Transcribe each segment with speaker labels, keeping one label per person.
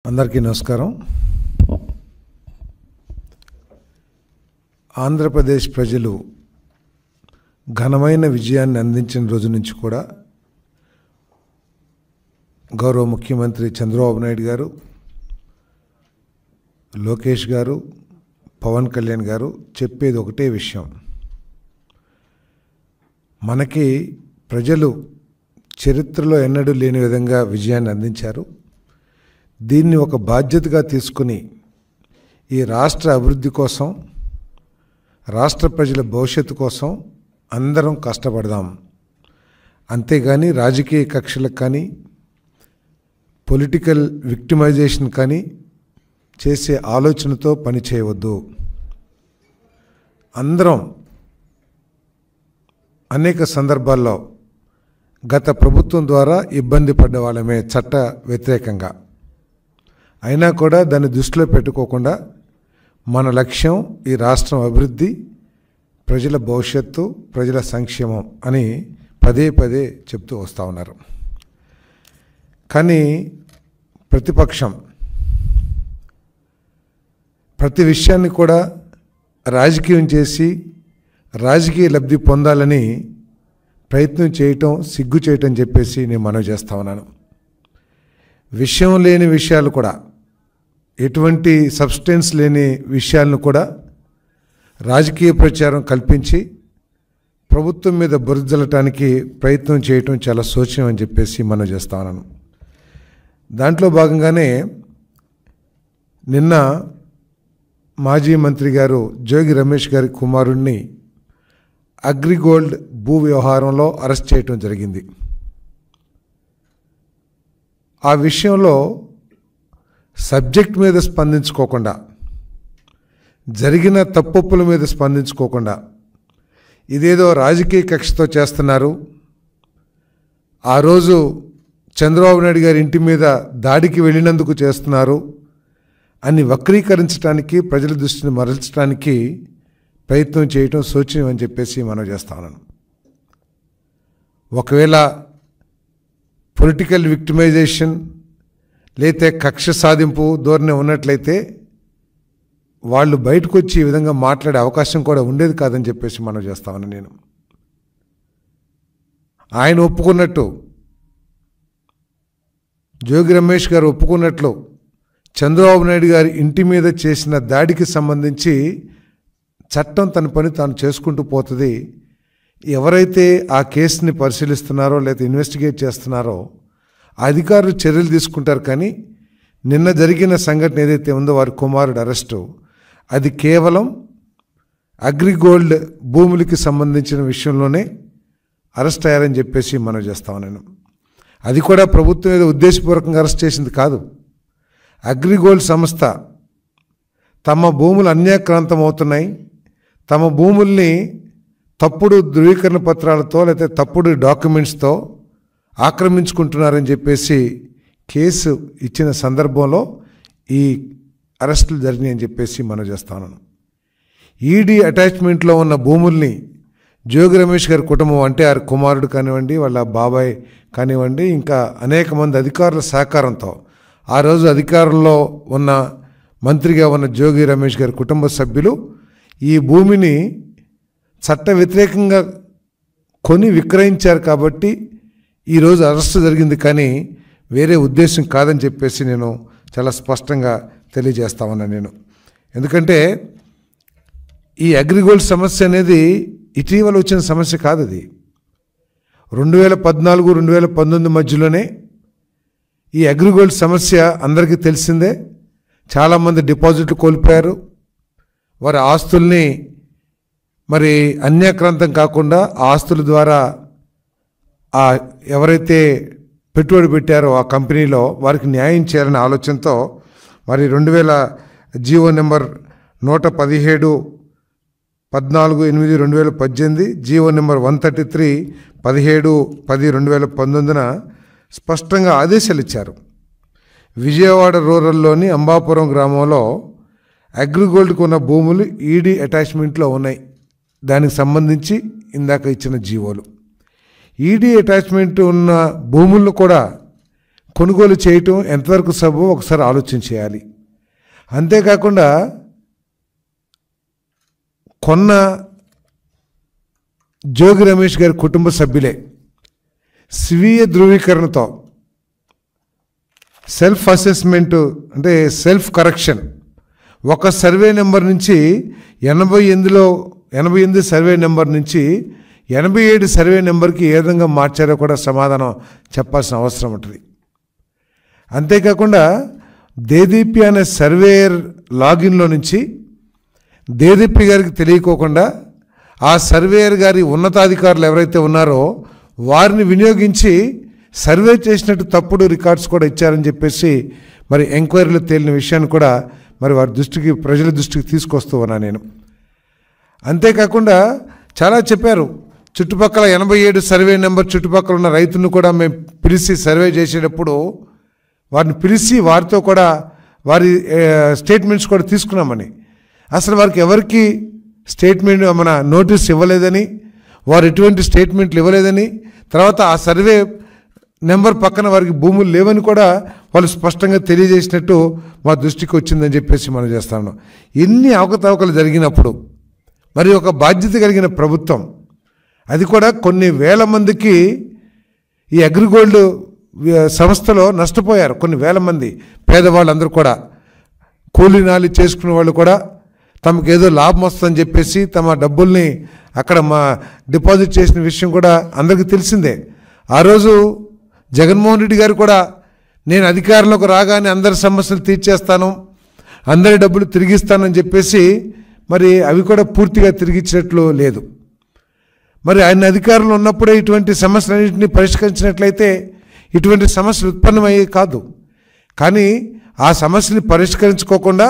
Speaker 1: అందరికీ నమస్కారం. ఆంధ్రప్రదేశ్ ప్రజలు ఘనమైన విజయాన్ని అందించిన రోజు నుంచి కూడా గౌరవ ముఖ్యమంత్రి చంద్రబాబు నాయుడు గారు, లోకేష్ గారు, పవన్ కళ్యాణ్ గారు చెప్పేది ఒకటే విషయం. మనకి ప్రజలు చరిత్రలో ఎన్నడూ లేని విధంగా విజయాన్ని అందించారు. దీన్ని ఒక బాధ్యతగా తీసుకుని ఈ రాష్ట్ర అభివృద్ధి కోసం, రాష్ట్ర ప్రజల భవిష్యత్తు కోసం అందరం కష్టపడదాం. అంతేగాని రాజకీయ కక్షలకు కానీ, పొలిటికల్ విక్టిమైజేషన్ కానీ చేసే ఆలోచనతో పని చేయవద్దు. అందరం అనేక సందర్భాల్లో గత ప్రభుత్వం ద్వారా ఇబ్బంది పడ్డ వాళ్ళమే చట్ట వ్యతిరేకంగా. అయినా కూడా దాన్ని దృష్టిలో పెట్టుకోకుండా మన లక్ష్యం ఈ రాష్ట్రం అభివృద్ధి, ప్రజల భవిష్యత్తు, ప్రజల సంక్షేమం అని పదే పదే చెప్తూ వస్తూ ఉన్నారు. కానీ ప్రతిపక్షం ప్రతి విషయాన్ని కూడా రాజకీయం చేసి రాజకీయ లబ్ధి పొందాలని ప్రయత్నం చేయటం, సిగ్గు చేయటం చెప్పేసి నేను మనవి చేస్తా ఉన్నాను. విషయం లేని విషయాలు కూడా, ఎటువంటి సబ్స్టెన్స్ లేని విషయాలను కూడా రాజకీయ ప్రచారం కల్పించి ప్రభుత్వం మీద బురదజల్లటానికి ప్రయత్నం చేయటం చాలా శోచనీయం అని చెప్పేసి మనం చేస్తా ఉన్నాను. దాంట్లో భాగంగానే నిన్న మాజీ మంత్రి గారు జోగి రమేష్ గారి కుమారుడిని అగ్రిగోల్డ్ భూ వ్యవహారంలో అరెస్ట్ చేయటం జరిగింది. ఆ విషయంలో సబ్జెక్ట్ మీద స్పందించుకోకుండా, జరిగిన తప్పొప్పుల మీద స్పందించుకోకుండా, ఇదేదో రాజకీయ కక్షతో చేస్తున్నారు, ఆ రోజు చంద్రబాబు నాయుడు గారి ఇంటి మీద దాడికి వెళ్ళినందుకు చేస్తున్నారు అని వక్రీకరించడానికి, ప్రజల దృష్టిని మరల్చడానికి ప్రయత్నం చేయటం శోచనీయం అని చెప్పేసి మనం చేస్తా ఉన్నాను. ఒకవేళ పొలిటికల్ విక్టిమైజేషన్ లేతే కక్ష సాధింపు ధోరణి ఉన్నట్లయితే వాళ్ళు బయటకు వచ్చి ఈ విధంగా మాట్లాడే అవకాశం కూడా ఉండేది కాదని చెప్పేసి మనం చేస్తామని నేను. ఆయన ఒప్పుకున్నట్టు, జోగి రమేష్ గారు ఒప్పుకున్నట్లు చంద్రబాబు నాయుడు గారి ఇంటి మీద చేసిన దాడికి సంబంధించి చట్టం తన పని తాను చేసుకుంటూ పోతుంది. ఎవరైతే ఆ కేసుని పరిశీలిస్తున్నారో లేదా ఇన్వెస్టిగేట్ చేస్తున్నారో అధికారులు చర్యలు తీసుకుంటారు. కానీ నిన్న జరిగిన సంఘటన ఏదైతే ఉందో వారి కుమారుడు అరెస్టు, అది కేవలం అగ్రిగోల్డ్ భూములకి సంబంధించిన విషయంలోనే అరెస్ట్ అయ్యారని చెప్పేసి మనం చేస్తాం నేను. అది కూడా ప్రభుత్వం ఏదో ఉద్దేశపూర్వకంగా అరెస్ట్ చేసింది కాదు. అగ్రిగోల్డ్ సంస్థ తమ భూములు అన్యాక్రాంతం అవుతున్నాయి, తమ భూముల్ని తప్పుడు ధృవీకరణ పత్రాలతో లేకపోతే తప్పుడు డాక్యుమెంట్స్తో ఆక్రమించుకుంటున్నారని చెప్పేసి కేసు ఇచ్చిన సందర్భంలో ఈ అరెస్టులు జరిగినాయి అని చెప్పేసి మనం చేస్తాను. ఈడీ అటాచ్మెంట్లో ఉన్న భూముల్ని జోగి రమేష్ గారి కుటుంబం, అంటే వారి కుమారుడు కానివ్వండి, వాళ్ళ బాబాయ్ కానివ్వండి, ఇంకా అనేక మంది అధికారుల సహకారంతో ఆ రోజు అధికారంలో ఉన్న మంత్రిగా ఉన్న జోగి రమేష్ గారి కుటుంబ సభ్యులు ఈ భూమిని చట్ట వ్యతిరేకంగా కొని విక్రయించారు కాబట్టి ఈరోజు అరెస్టు జరిగింది. కానీ వేరే ఉద్దేశం కాదని చెప్పేసి నేను చాలా స్పష్టంగా తెలియజేస్తా ఉన్నాను నేను. ఎందుకంటే ఈ అగ్రిగోల్డ్ సమస్య అనేది ఇటీవల వచ్చిన సమస్య కాదు. అది 2014, 2019 మధ్యలోనే ఈ అగ్రిగోల్డ్ సమస్య అందరికీ తెలిసిందే. చాలామంది డిపాజిట్లు కోల్పోయారు. వారి ఆస్తుల్ని మరి అన్యాక్రాంతం కాకుండా ఆస్తుల ద్వారా ఎవరైతే పెట్టుబడి పెట్టారో ఆ కంపెనీలో వారికి న్యాయం చేయాలనే ఆలోచనతో మరి 2000 జీవో నెంబర్ 117 14/8/2018, జీవో నెంబర్ 133 17/10/2019 స్పష్టంగా ఆదేశాలు ఇచ్చారు. విజయవాడ రూరల్లోని అంబాపురం గ్రామంలో అగ్రిగోల్డ్కు ఉన్న భూములు ఈడీ అటాచ్మెంట్లో ఉన్నాయి. దానికి సంబంధించి ఇందాక ఇచ్చిన జీవోలు, ఈడీ అటాచ్మెంట్ ఉన్న భూములను కూడా కొనుగోలు చేయటం ఎంతవరకు సబబో ఒకసారి ఆలోచన చేయాలి. అంతేకాకుండా కొన్న జోగి రమేష్ గారి కుటుంబ సభ్యులే స్వీయ ధృవీకరణతో సెల్ఫ్ అసెస్మెంట్ అంటే సెల్ఫ్ కరెక్షన్ ఒక సర్వే నెంబర్ నుంచి 88 సర్వే నెంబర్ నుంచి 87 సర్వే నెంబర్కి ఏ విధంగా మార్చారో కూడా సమాధానం చెప్పాల్సిన అవసరం ఉంటుంది. అంతేకాకుండా దేదీప్య అనే సర్వేయర్ లాగిన్లో నుంచి దేదీప్య గారికి తెలియకోకుండా ఆ సర్వేయర్ గారి ఉన్నతాధికారులు ఎవరైతే ఉన్నారో వారిని వినియోగించి సర్వే చేసినట్టు తప్పుడు రికార్డ్స్ కూడా ఇచ్చారని చెప్పేసి మరి ఎంక్వైరీలో తేలిన విషయాన్ని కూడా మరి వారి దృష్టికి ప్రజల దృష్టికి తీసుకొస్తూ ఉన్నా నేను. అంతేకాకుండా చాలా చెప్పారు. చుట్టుపక్కల 87 సర్వే నెంబర్ చుట్టుపక్కల ఉన్న రైతులను కూడా మేము పిలిచి సర్వే చేసేటప్పుడు వారిని పిలిచి వారితో కూడా వారి స్టేట్మెంట్స్ కూడా తీసుకున్నామని, అసలు వారికి ఎవరికి స్టేట్మెంట్ మన నోటీస్ ఇవ్వలేదని, వారు ఎటువంటి స్టేట్మెంట్లు ఇవ్వలేదని, తర్వాత ఆ సర్వే నెంబర్ పక్కన వారికి భూములు లేవని కూడా వాళ్ళు స్పష్టంగా తెలియజేసినట్టు మా దృష్టికి వచ్చిందని చెప్పేసి మనం చేస్తాను. ఎన్ని అవకతవకలు జరిగినప్పుడు మరి ఒక బాధ్యత కలిగిన ప్రభుత్వం, అది కూడా కొన్ని వేల మందికి ఈ అగ్రిగోల్డ్ సంస్థలో నష్టపోయారు. కొన్ని వేల మంది పేదవాళ్ళందరూ కూడా కూలీ నాలి చేసుకునే వాళ్ళు కూడా తమకు ఏదో లాభం వస్తుందని చెప్పేసి తమ డబ్బుల్ని అక్కడ డిపాజిట్ చేసిన విషయం కూడా అందరికీ తెలిసిందే. ఆ రోజు జగన్మోహన్ రెడ్డి గారు కూడా నేను అధికారంలోకి రాగానే అందరి సమస్యలు తీర్చేస్తాను, అందరి డబ్బులు తిరిగిస్తానని చెప్పేసి మరి అవి కూడా పూర్తిగా తిరిగిచ్చినట్లు లేదు. మరి ఆయన అధికారంలో ఉన్నప్పుడే ఇటువంటి సమస్యలన్నింటినీ పరిష్కరించినట్లయితే ఇటువంటి సమస్యలు ఉత్పన్నమయ్యే కాదు. కానీ ఆ సమస్యని పరిష్కరించుకోకుండా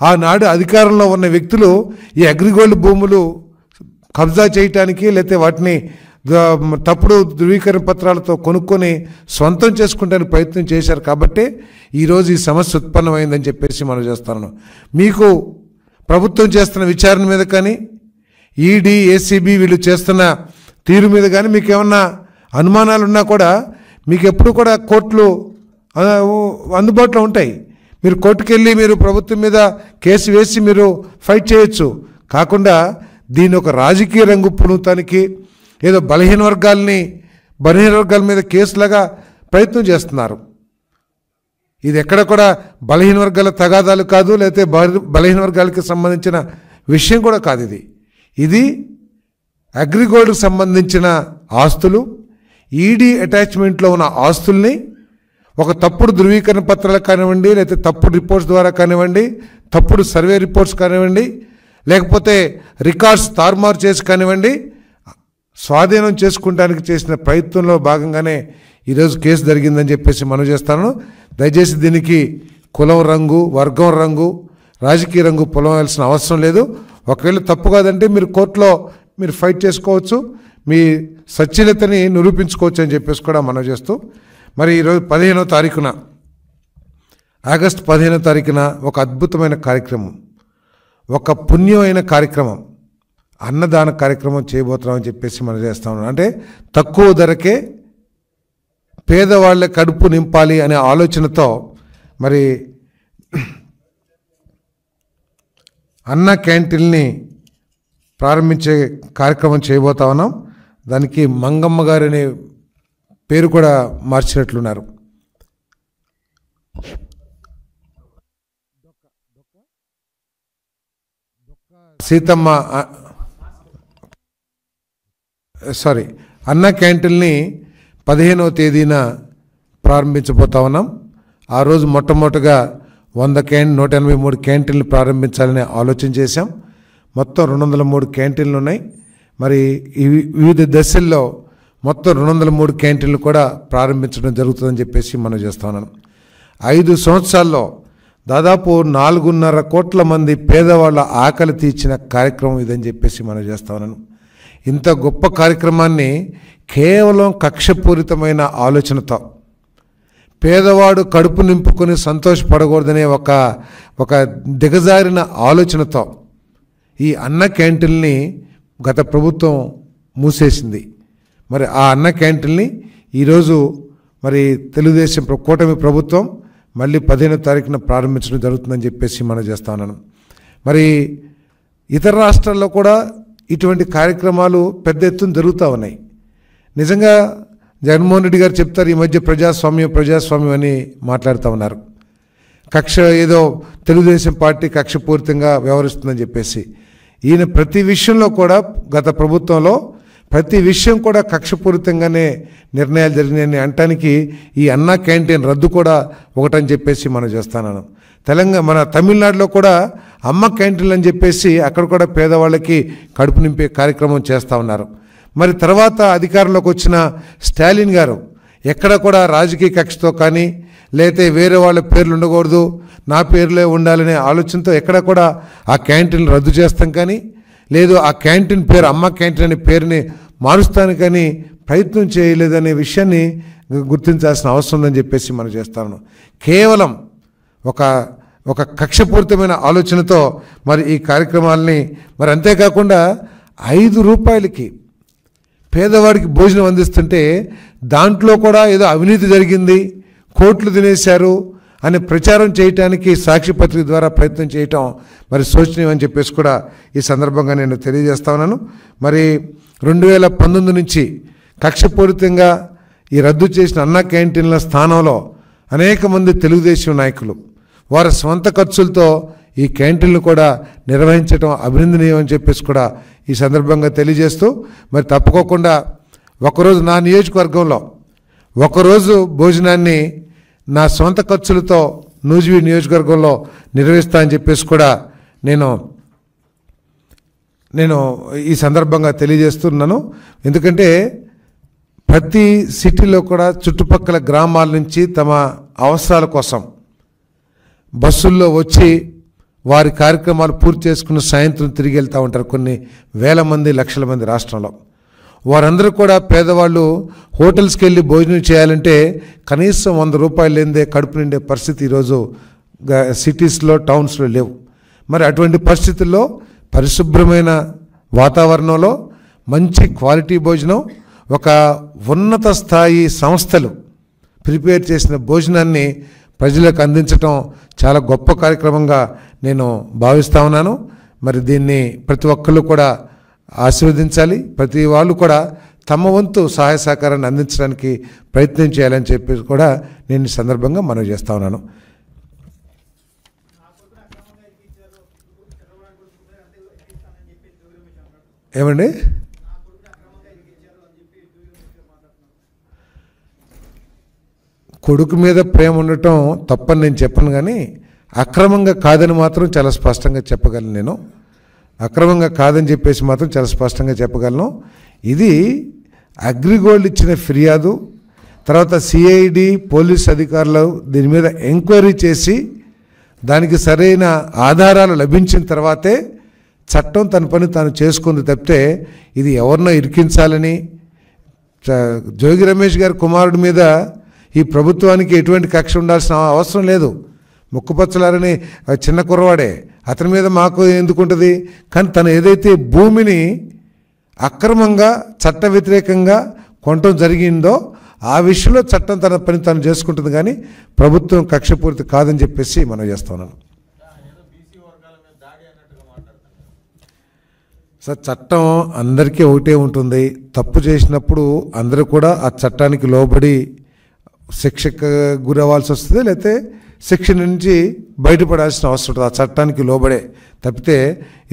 Speaker 1: ఆనాడు అధికారంలో ఉన్న వ్యక్తులు ఈ అగ్రిగోల్డ్ భూములు కబ్జా చేయటానికి లేకపోతే వాటిని తప్పుడు ధృవీకరణ పత్రాలతో కొనుక్కొని సొంతం చేసుకుంటానికి ప్రయత్నం చేశారు. కాబట్టి ఈరోజు ఈ సమస్య ఉత్పన్నమైందని చెప్పేసి మనం చేస్తాను. మీకు ప్రభుత్వం చేస్తున్న విచారణ మీద కానీ ఈడీ ఏసీబీ వీళ్ళు చేస్తున్న తీరు మీద కానీ మీకు ఏమన్నా అనుమానాలు ఉన్నా కూడా మీకు ఎప్పుడు కూడా కోర్టులు అందుబాటులో ఉంటాయి. మీరు కోర్టుకు వెళ్ళి మీరు ప్రభుత్వం మీద కేసు వేసి మీరు ఫైట్ చేయొచ్చు. కాకుండా దీని ఒక రాజకీయ రంగు పుణుతానికి ఏదో బలహీన వర్గాల మీద కేసులాగా ప్రయత్నం చేస్తున్నారు. ఇది ఎక్కడ కూడా బలహీన వర్గాల తగాదాలు కాదు, లేకపోతే బలహీన వర్గాలకి సంబంధించిన విషయం కూడా కాదు. ఇది అగ్రిగోల్డ్కి సంబంధించిన ఆస్తులు, ఈడీ అటాచ్మెంట్లో ఉన్న ఆస్తుల్ని ఒక తప్పుడు ధృవీకరణ పత్రాలు కానివ్వండి, లేకపోతే తప్పుడు రిపోర్ట్స్ ద్వారా కానివ్వండి, తప్పుడు సర్వే రిపోర్ట్స్ కానివ్వండి, లేకపోతే రికార్డ్స్ తారుమారు చేసి కానివ్వండి, స్వాధీనం చేసుకుంటానికి చేసిన ప్రయత్నంలో భాగంగానే ఈరోజు కేసు జరిగిందని చెప్పేసి మనం చేస్తాను. దయచేసి దీనికి కులం రంగు, వర్గం రంగు, రాజకీయ రంగు పొలవాల్సిన అవసరం లేదు. ఒకవేళ తప్పు కాదంటే మీరు కోర్టులో మీరు ఫైట్ చేసుకోవచ్చు, మీ సచ్ఛీలతని నిరూపించుకోవచ్చు అని చెప్పేసి కూడా మనం చేస్తూ మరి ఈరోజు 15వ తారీఖున ఆగస్టు 15వ తారీఖున ఒక అద్భుతమైన కార్యక్రమం, ఒక పుణ్యమైన కార్యక్రమం, అన్నదాన కార్యక్రమం చేయబోతున్నామని చెప్పేసి మనం చేస్తా ఉన్నాం. అంటే తక్కువ ధరకే పేదవాళ్ళ కడుపు నింపాలి అనే ఆలోచనతో మరి అన్న క్యాంటీన్ని ప్రారంభించే కార్యక్రమం చేయబోతా ఉన్నాం. దానికి మంగమ్మ గారు అనే పేరు కూడా మార్చినట్లున్నారు. సీతమ్మ అన్న క్యాంటీన్ని 15వ తేదీన ప్రారంభించబోతా ఉన్నాం. ఆ రోజు మొట్టమొదటిగా 183 క్యాంటీన్లు ప్రారంభించాలని ఆలోచన చేశాం. మొత్తం 203 క్యాంటీన్లు ఉన్నాయి. మరి వివిధ దశల్లో మొత్తం 203 క్యాంటీన్లు కూడా ప్రారంభించడం జరుగుతుందని చెప్పేసి మనం చేస్తా ఉన్నాం. 5 సంవత్సరాల్లో దాదాపు 4.5 కోట్ల మంది పేదవాళ్ళ ఆకలి తీర్చిన కార్యక్రమం ఇదని చెప్పేసి మనం చేస్తా ఉన్నాను. ఇంత గొప్ప కార్యక్రమాన్ని కేవలం కక్షపూరితమైన ఆలోచనతో, పేదవాడు కడుపు నింపుకొని సంతోషపడకూడదనే ఒక దిగజారిన ఆలోచనతో ఈ అన్న క్యాంటీన్ని గత ప్రభుత్వం మూసేసింది. మరి ఆ అన్న క్యాంటీన్ని ఈరోజు మరి తెలుగుదేశం కూటమి ప్రభుత్వం మళ్ళీ 15వ తారీఖున ప్రారంభించడం జరుగుతుందని చెప్పేసి మనం చేస్తా ఉన్నాను. మరి ఇతర రాష్ట్రాల్లో కూడా ఇటువంటి కార్యక్రమాలు పెద్ద ఎత్తున జరుగుతూ ఉన్నాయి. నిజంగా జగన్మోహన్ రెడ్డి గారు చెప్తారు ఈ మధ్య ప్రజాస్వామ్యం అని మాట్లాడుతూ ఉన్నారు. కక్ష ఏదో తెలుగుదేశం పార్టీ కక్షపూరితంగా వ్యవహరిస్తుందని చెప్పేసి. ఈయన ప్రతి విషయంలో కూడా గత ప్రభుత్వంలో ప్రతి విషయం కూడా కక్షపూరితంగానే నిర్ణయాలు జరిగినాయని అనటానికి ఈ అన్నా క్యాంటీన్ రద్దు కూడా ఒకటని చెప్పేసి మనం చేస్తున్నాను. మన తమిళనాడులో కూడా అమ్మ క్యాంటీన్లు అని చెప్పేసి అక్కడ కూడా పేదవాళ్ళకి కడుపు నింపే కార్యక్రమం చేస్తూ ఉన్నారు. మరి తర్వాత అధికారంలోకి వచ్చిన స్టాలిన్ గారు ఎక్కడ కూడా రాజకీయ కక్షతో కానీ లేతే వేరే వాళ్ళ పేర్లు ఉండకూడదు, నా పేర్లే ఉండాలనే ఆలోచనతో ఎక్కడ కూడా ఆ క్యాంటీన్లు రద్దు చేస్తాం కానీ లేదు ఆ క్యాంటీన్ పేరు అమ్మ క్యాంటీన్ అనే పేరుని మారుస్తాను కానీ ప్రయత్నం చేయలేదనే విషయాన్ని గుర్తించాల్సిన అవసరం ఉందని చెప్పేసి మనం చేస్తాను. కేవలం ఒక కక్షపూరితమైన ఆలోచనతో మరి ఈ కార్యక్రమాలని మరి అంతేకాకుండా 5 రూపాయలకి పేదవాడికి భోజనం అందిస్తుంటే దాంట్లో కూడా ఏదో అవినీతి జరిగింది, కోట్లు తినేశారు అని ప్రచారం చేయటానికి సాక్షి పత్రిక ద్వారా ప్రయత్నం చేయటం మరి శోచనీయం అని చెప్పేసి కూడా ఈ సందర్భంగా నేను తెలియజేస్తా ఉన్నాను. మరి 2019 నుంచి కక్షపూరితంగా ఈ రద్దు చేసిన అన్నా క్యాంటీన్ల స్థానంలో అనేక మంది తెలుగుదేశం నాయకులు వారి స్వంత ఖర్చులతో ఈ క్యాంటీన్లు కూడా నిర్వహించడం అభినందనీయం అని చెప్పేసి కూడా ఈ సందర్భంగా తెలియజేస్తూ మరి తప్పుకోకుండా ఒకరోజు నా నియోజకవర్గంలో ఒకరోజు భోజనాన్ని నా సొంత ఖర్చులతో నూజివీడు నియోజకవర్గంలో నిర్వహిస్తా అని చెప్పేసి కూడా నేను ఈ సందర్భంగా తెలియజేస్తున్నాను. ఎందుకంటే ప్రతి సిటీలో కూడా చుట్టుపక్కల గ్రామాల నుంచి తమ అవసరాల కోసం బస్సుల్లో వచ్చి వారి కార్యక్రమాలు పూర్తి చేసుకుని సాయంత్రం తిరిగి వెళ్తూ ఉంటారు కొన్ని వేల మంది లక్షల మంది రాష్ట్రంలో. వారందరూ కూడా పేదవాళ్ళు హోటల్స్కి వెళ్ళి భోజనం చేయాలంటే కనీసం 100 రూపాయలు లేనిదే కడుపు నిండే పరిస్థితి ఈరోజు సిటీస్లో టౌన్స్లో లేవు. మరి అటువంటి పరిస్థితుల్లో పరిశుభ్రమైన వాతావరణంలో మంచి క్వాలిటీ భోజనం ఒక ఉన్నత స్థాయి సంస్థలు ప్రిపేర్ చేసిన భోజనాన్ని ప్రజలకు అందించటం చాలా గొప్ప కార్యక్రమంగా నేను భావిస్తూ ఉన్నాను. మరి దీన్ని ప్రతి ఒక్కళ్ళు కూడా ఆశీర్వదించాలి, ప్రతి వాళ్ళు కూడా తమ వంతు సహాయ సహకారాన్ని అందించడానికి ప్రయత్నం చేయాలని చెప్పి కూడా నేను ఈ సందర్భంగా మనవి చేస్తూ ఉన్నాను. ఏమండి కొడుకు మీద ప్రేమ ఉండటం తప్పని నేను చెప్పను కానీ అక్రమంగా కాదని మాత్రం చాలా స్పష్టంగా చెప్పగలను. నేను అక్రమంగా కాదని చెప్పేసి మాత్రం చాలా స్పష్టంగా చెప్పగలను. ఇది అగ్రిగోల్డ్ ఇచ్చిన ఫిర్యాదు తర్వాత సిఐడి పోలీస్ అధికారులు దీని మీద ఎంక్వైరీ చేసి దానికి సరైన ఆధారాలు లభించిన తర్వాతే చట్టం తన పని తాను చేసుకుంది తప్పితే ఇది ఎవరినో ఇరికించాలని జోగి రమేష్ గారి కుమారుడి మీద ఈ ప్రభుత్వానికి ఎటువంటి కక్ష ఉండాల్సిన అవసరం లేదు. ముక్కుపచ్చలారని చిన్న కుర్రవాడే, అతని మీద మాకు ఎందుకుంటుంది? కానీ తను ఏదైతే భూమిని అక్రమంగా చట్ట వ్యతిరేకంగా కొనటం జరిగిందో ఆ విషయంలో చట్టం తన పని తాను చేసుకుంటుంది కానీ ప్రభుత్వం కక్షపూరిత కాదని చెప్పేసి మనం చేస్తున్నాను. సార్ చట్టం అందరికీ ఒకటే ఉంటుంది. తప్పు చేసినప్పుడు అందరూ కూడా ఆ చట్టానికి లోబడి శిక్షకు గురవ్వాల్సి వస్తుంది, లేకపోతే శిక్ష నుంచి బయటపడాల్సిన అవసరం ఉంటుంది. ఆ చట్టానికి లోబడే తప్పితే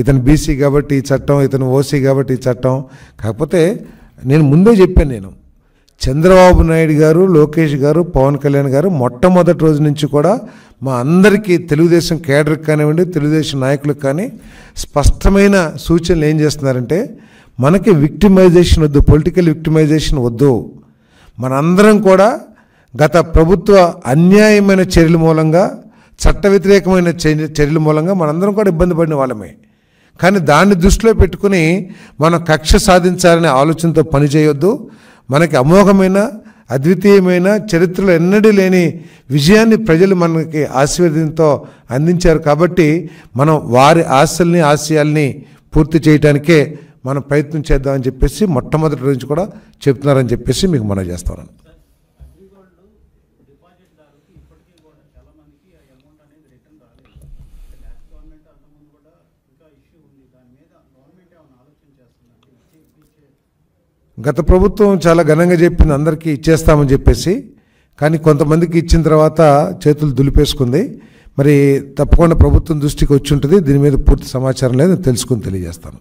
Speaker 1: ఇతను బీసీ కాబట్టి ఈ చట్టం, ఇతను ఓసీ కాబట్టి ఈ చట్టం. కాకపోతే నేను ముందే చెప్పాను, చంద్రబాబు నాయుడు గారు, లోకేష్ గారు, పవన్ కళ్యాణ్ గారు మొట్టమొదటి రోజు నుంచి కూడా మా అందరికీ తెలుగుదేశం కేడర్కి కానివ్వండి, తెలుగుదేశం నాయకులకు కానీ స్పష్టమైన సూచనలు ఏం చేస్తున్నారంటే మనకి విక్టిమైజేషన్ వద్దు, పొలిటికల్ విక్టిమైజేషన్ వద్దు. మనందరం కూడా గత ప్రభుత్వ అన్యాయమైన చర్యల మూలంగా చట్ట వ్యతిరేకమైన చర్యల మూలంగా మనందరం కూడా ఇబ్బంది పడిన వాళ్ళమే. కానీ దాన్ని దృష్టిలో పెట్టుకుని మనం కక్ష సాధించాలనే ఆలోచనతో పనిచేయొద్దు. మనకి అమోఘమైన అద్వితీయమైన చరిత్రలో ఎన్నడూ లేని విజయాన్ని ప్రజలు మనకి ఆశీర్వాదంతో అందించారు. కాబట్టి మనం వారి ఆశల్ని ఆశయాల్ని పూర్తి చేయడానికే మనం ప్రయత్నం చేద్దామని చెప్పేసి మొట్టమొదటి నుంచి కూడా చెప్తున్నారని చెప్పేసి మీకు మనం చేస్తున్నాను. గత ప్రభుత్వం చాలా ఘనంగా చెప్పింది అందరికీ ఇచ్చేస్తామని చెప్పేసి, కానీ కొంతమందికి ఇచ్చిన తర్వాత చేతులు దులిపేసుకుంది. మరి తప్పకుండా ప్రభుత్వం దృష్టికి వచ్చి ఉంటుంది. దీని మీద పూర్తి సమాచారం లేదు, తెలుసుకుని తెలియజేస్తాను.